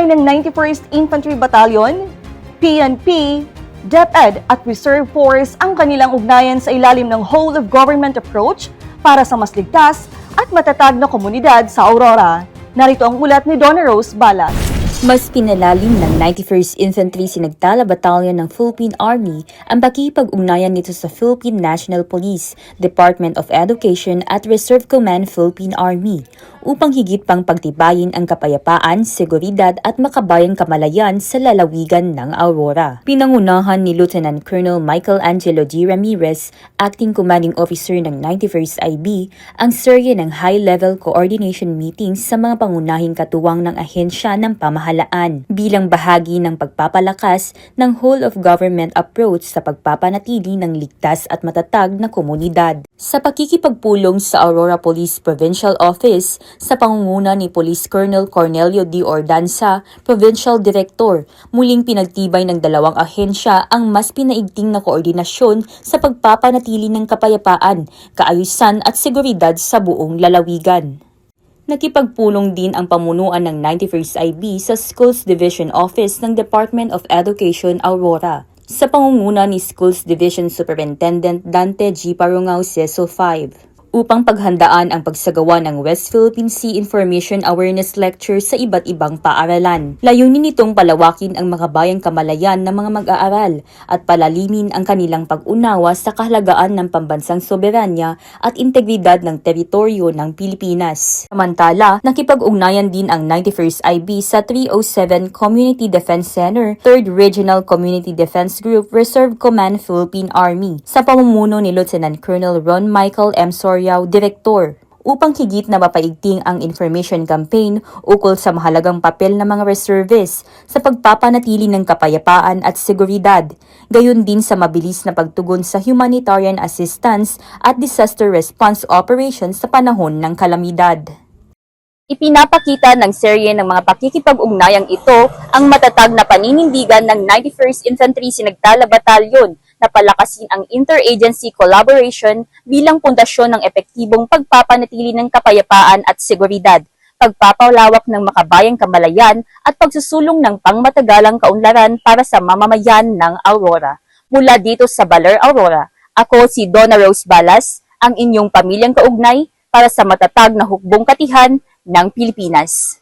kasabay ng 91st Infantry Battalion, PNP, DepEd at Reserve Force ang kanilang ugnayan sa ilalim ng whole-of-government approach para sa mas ligtas at matatag na komunidad sa Aurora. Narito ang ulat ni Donna Rose Balas. Mas pinalalim ng 91st Infantry Sinagtala Battalion ng Philippine Army ang pakikipag-ugnayan nito sa Philippine National Police, Department of Education at Reserve Command Philippine Army upang higit pang pagtibayin ang kapayapaan, seguridad at makabayang kamalayan sa lalawigan ng Aurora. Pinangunahan ni Lieutenant Colonel Michael Angelo D. Ramirez, Acting Commanding Officer ng 91st IB, ang serye ng high-level coordination meetings sa mga pangunahing katuwang ng ahensya ng pamahalaan bilang bahagi ng pagpapalakas ng whole-of-government approach sa pagpapanatili ng ligtas at matatag na komunidad. Sa pakikipagpulong sa Aurora Police Provincial Office, sa pangunguna ni Police Colonel Cornelio D. Ordanza, Provincial Director, muling pinagtibay ng dalawang ahensya ang mas pinaigting na koordinasyon sa pagpapanatili ng kapayapaan, kaayusan at seguridad sa buong lalawigan. Nakipagpulong din ang pamunuan ng 91st IB sa Schools Division Office ng Department of Education Aurora sa pangunguna ni Schools Division Superintendent Dante G. Parungao CESO 5. Upang paghandaan ang pagsagawa ng West Philippine Sea Information Awareness Lecture sa iba't ibang paaralan. Layunin nitong palawakin ang makabayang kamalayan ng mga mag-aaral at palalimin ang kanilang pag-unawa sa kahalagaan ng pambansang soberanya at integridad ng teritoryo ng Pilipinas. Samantala, nakipag-ugnayan din ang 91st IB sa 307 Community Defense Center, 3rd Regional Community Defense Group, Reserve Command Philippine Army, sa pamumuno ni Lieutenant Colonel Ron Michael M. Director, upang higit na mapaigting ang information campaign ukol sa mahalagang papel ng mga reservists sa pagpapanatili ng kapayapaan at seguridad, gayon din sa mabilis na pagtugon sa humanitarian assistance at disaster response operations sa panahon ng kalamidad. Ipinapakita ng serye ng mga pakikipag-ugnayang ito ang matatag na paninindigan ng 91st Infantry Sinagtala Battalion na palakasin ang interagency collaboration bilang pundasyon ng epektibong pagpapanatili ng kapayapaan at seguridad, pagpapalawak ng makabayang kamalayan at pagsusulong ng pangmatagalang kaunlaran para sa mamamayan ng Aurora. Mula dito sa Baler, Aurora, ako si Donna Rose Balas, ang inyong pamilyang kaugnay para sa matatag na hukbong katihan ng Pilipinas.